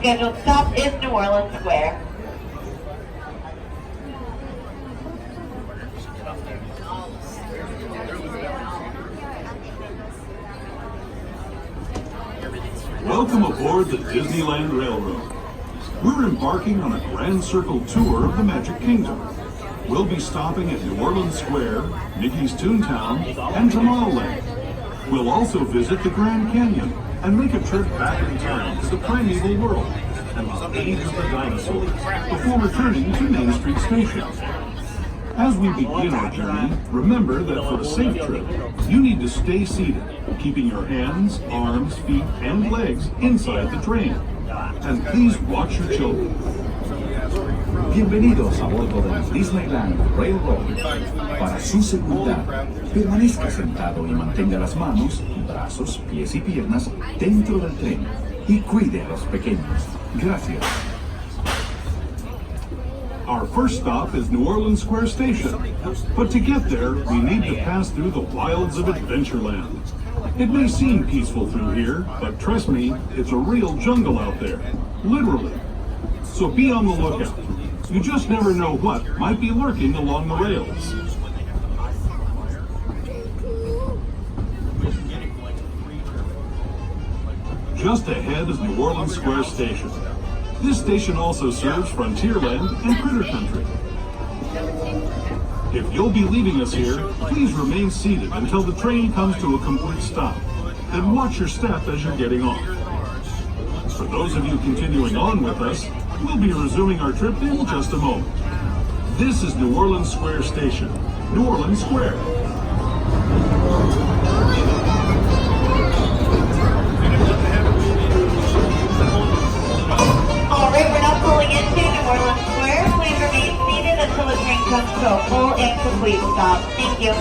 scheduled stop is New Orleans Square. Welcome aboard the Disneyland Railroad. We're embarking on a Grand Circle tour of the Magic Kingdom. We'll be stopping at New Orleans Square, Mickey's Toontown, and Tomorrowland. We'll also visit the Grand Canyon and make a trip back in time to the primeval world and the age of the dinosaurs before returning to Main Street Station. As we begin our journey, remember that for a safe trip, you need to stay seated, keeping your hands, arms, feet, and legs inside the train. And please watch your children. Bienvenidos a bordo del Disneyland Railroad. Para su seguridad, permanezca sentado y mantenga las manos, brazos, pies y piernas dentro del tren y cuide a los pequeños. Gracias. Our first stop is New Orleans Square Station, but to get there, we need to pass through the wilds of Adventureland. It may seem peaceful through here, but trust me, it's a real jungle out there, literally. So be on the lookout. You just never know what might be lurking along the rails. Just ahead is New Orleans Square Station. This station also serves Frontierland and Critter Country. If you'll be leaving us here, please remain seated until the train comes to a complete stop. Then watch your step as you're getting off. For those of you continuing on with us, we'll be resuming our trip in just a moment. This is New Orleans Square Station, New Orleans Square. Comes to a full and complete stop. Thank you.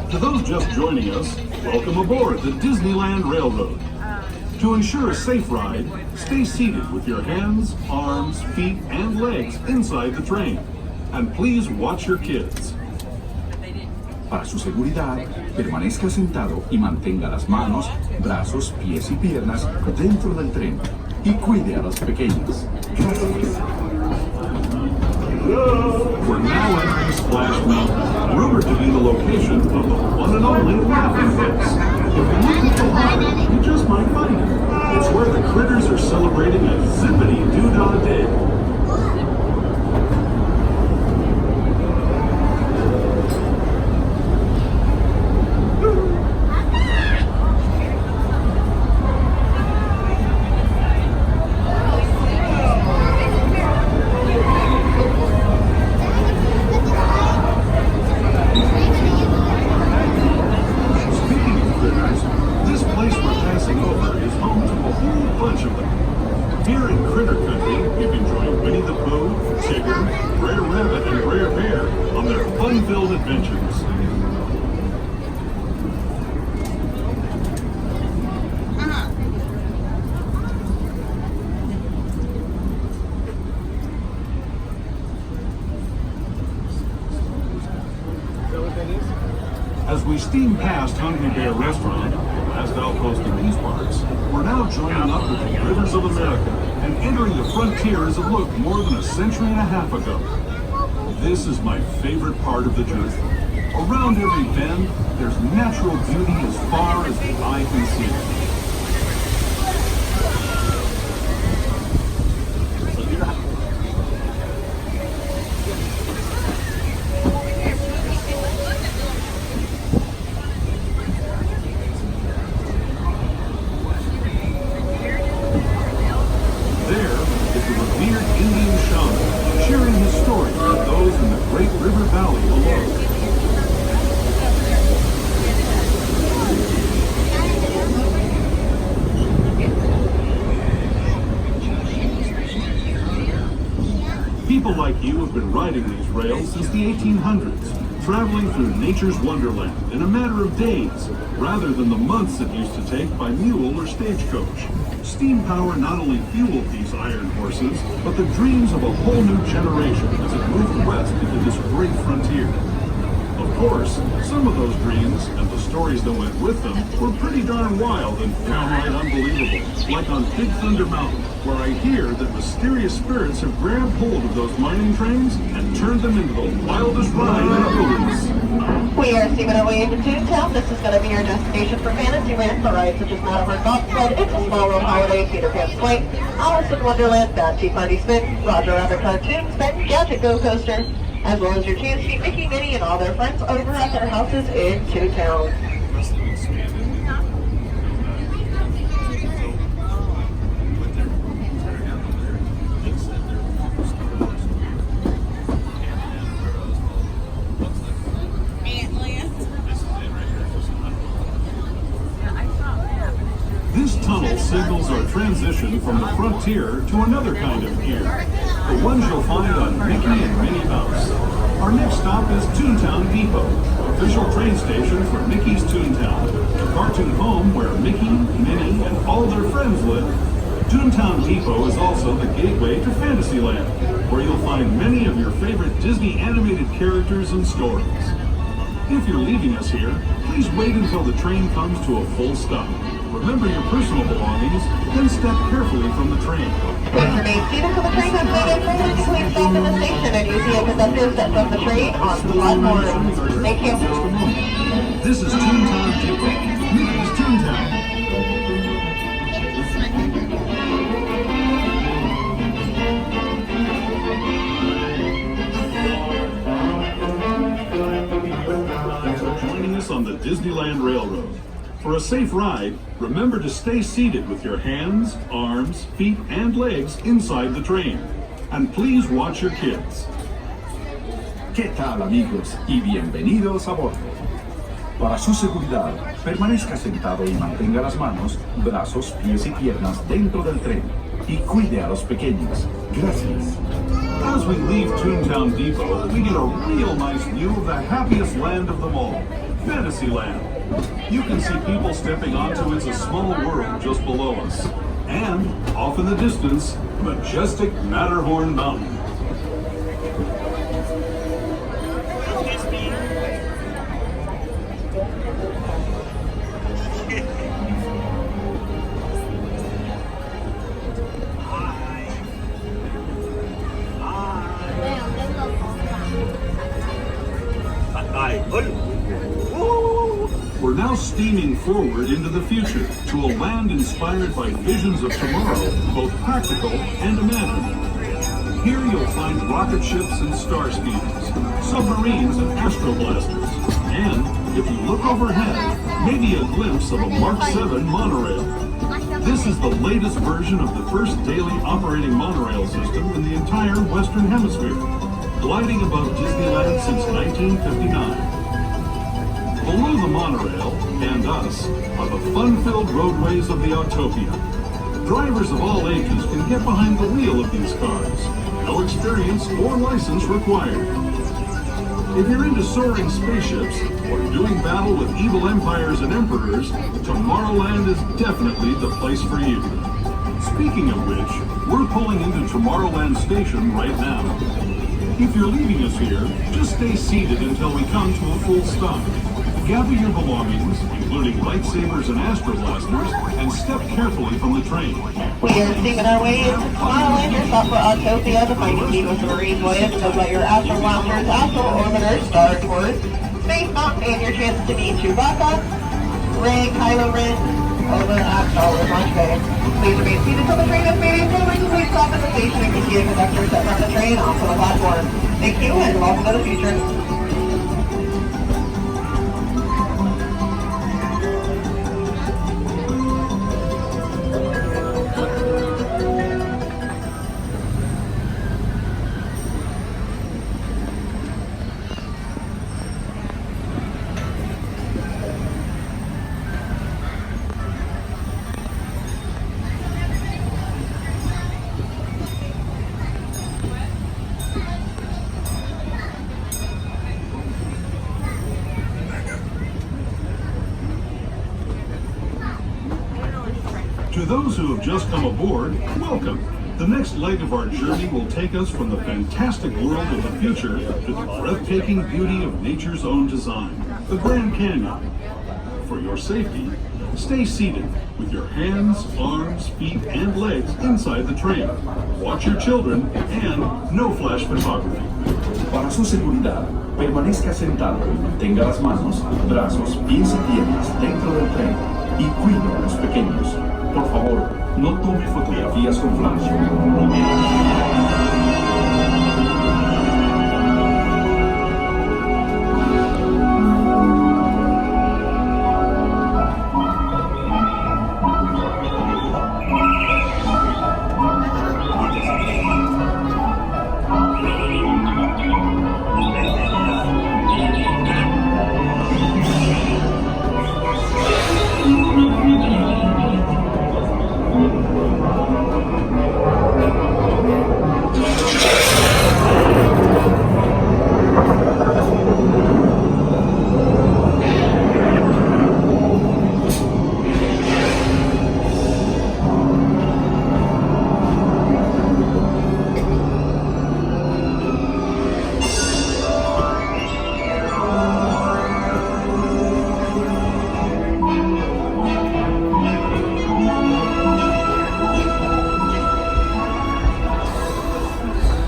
To those just joining us, welcome aboard the Disneyland Railroad. To ensure a safe ride, stay seated with your hands, arms, feet, and legs inside the train. And please watch your kids. Para su seguridad, permanezca sentado y mantenga las manos, brazos, pies y piernas dentro del tren y cuide a los pequeños. Gracias. We're now entering Splash Mountain, rumored to be the location of the one and only Laughing Fix. If you look a little harder, you just might find it. It's where the critters are celebrating a zippity-doo-dah day. Here in Critter Country, you can join Winnie the Pooh, Tigger, Brer Rabbit, and Brer Bear on their fun-filled adventures. As we steam past Hungry Bear Restaurant, the last outpost in these parts, we're now joining up with the Rivers of America and entering the frontier as it looked more than a century and a half ago. This is my favorite part of the journey. Around every bend, there's natural beauty as far as the eye can see. People like you have been riding these rails since the 1800s. traveling through nature's wonderland in a matter of days, rather than the months it used to take by mule or stagecoach. Steam power not only fueled these iron horses, but the dreams of a whole new generation as it moved west into this great frontier. Of course, some of those dreams and the stories that went with them were pretty darn wild and downright unbelievable, like on Big Thunder Mountain, where I hear that mysterious spirits have grabbed hold of those mining trains and turned them into the wildest ride in the wilderness. We are steaming our way into Toontown. This is going to be our destination for Fantasyland. The rides such as Matterhorn Bobsled, It's a Small World Holiday, Peter Pan's Flight, Alice in Wonderland, Bad Tea Party Spin, Roger Rabbit Cartoon Spin, Gadget Go Coaster, as well as your chance to meet Mickey, Minnie, and all their friends over at their houses in Toontown. This tunnel signals our transition from the frontier to another kind of gear, the ones you'll find on Mickey and Minnie Mouse. Our next stop is Toontown Depot, official train station for Mickey's Toontown, the cartoon home where Mickey, Minnie, and all their friends live. Toontown Depot is also the gateway to Fantasyland, where you'll find many of your favorite Disney animated characters and stories. If you're leaving us here, please wait until the train comes to a full stop. Remember your personal belongings, then step carefully from the train. Please remain seated until the train has moved in further between stop in the station and use the conductor set from the train on the platform. Thank you. This is Toontown Depot, Mickey's Toontown. Joining us on the Disneyland Railroad. For a safe ride, remember to stay seated with your hands, arms, feet, and legs inside the train. And please watch your kids. ¿Qué tal, amigos? Y bienvenidos a bordo. Para su seguridad, permanezca sentado y mantenga las manos, brazos, pies y piernas dentro del tren. Y cuide a los pequeños. Gracias. As we leave Toontown Depot, we get a real nice view of the happiest land of them all, Fantasyland. You can see people stepping onto It's a Small World just below us. And, off in the distance, majestic Matterhorn Mountain. We're now steaming forward into the future to a land inspired by visions of tomorrow, both practical and imagined. Here you'll find rocket ships and star speeders, submarines and astroblasters, and, if you look overhead, maybe a glimpse of a Mark 7 monorail. This is the latest version of the first daily operating monorail system in the entire Western Hemisphere, gliding above Disneyland since 1959. Below the monorail, and us, are the fun-filled roadways of the Autopia. Drivers of all ages can get behind the wheel of these cars. No experience or license required. If you're into soaring spaceships or doing battle with evil empires and emperors, Tomorrowland is definitely the place for you. Speaking of which, we're pulling into Tomorrowland Station right now. If you're leaving us here, just stay seated until we come to a full stop. Gather your belongings, including lightsabers and astroblasters, and step carefully from the train. We are steaming our way into Tomorrowland. Your stop for Autopia, the mighty King of the Marine Voyage, known by your Astro Blasters, Astro Orbiters, Star Tours, Space Mountain, and your chance to meet Chewbacca, Rey, Kylo Ren, over at Star Wars Launch Bay. Please remain seated until the train has made a full complete stop at the station and can see a conductor set from the train onto the platform. Thank you and welcome to the future. To those who have just come aboard, welcome. The next leg of our journey will take us from the fantastic world of the future to the breathtaking beauty of nature's own design, the Grand Canyon. For your safety, stay seated with your hands, arms, feet, and legs inside the train. Watch your children and no flash photography. Para su seguridad, permanezca sentado y mantenga las manos, brazos, pies y piernas dentro del tren y cuide a los pequeños. Por favor, no tome fotografías con flash.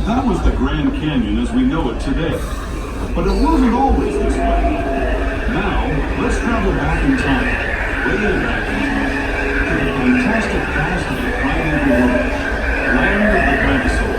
That was the Grand Canyon as we know it today. But it wasn't always this way. Now, let's travel back in time, way back in time, to the fantastic past of the primeval world, land of the dinosaurs.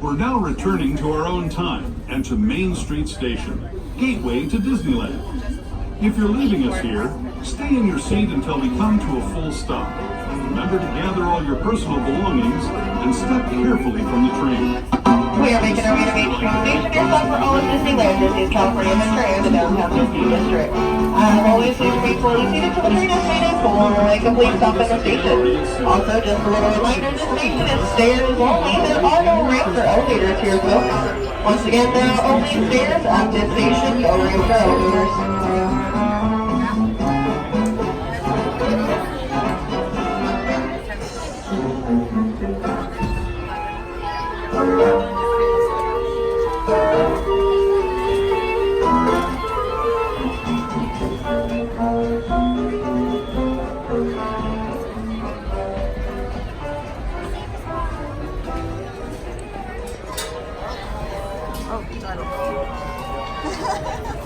We're now returning to our own time and to Main Street Station, gateway to Disneyland. If you're leaving us here, stay in your seat until we come to a full stop. Remember to gather all your personal belongings and step carefully from the train. We are making our way to Main Street Station, your stop for all of Disneyland, Disney's California Adventure, and the downtown Disney District. Always please remain fully seated till the train has made its full and complete stop at the station. Also, just a little reminder, this station is stairs only. There are no ramps or elevators here, folks. Once again, there are only stairs at this station, no ramps or elevators. Oh, got it.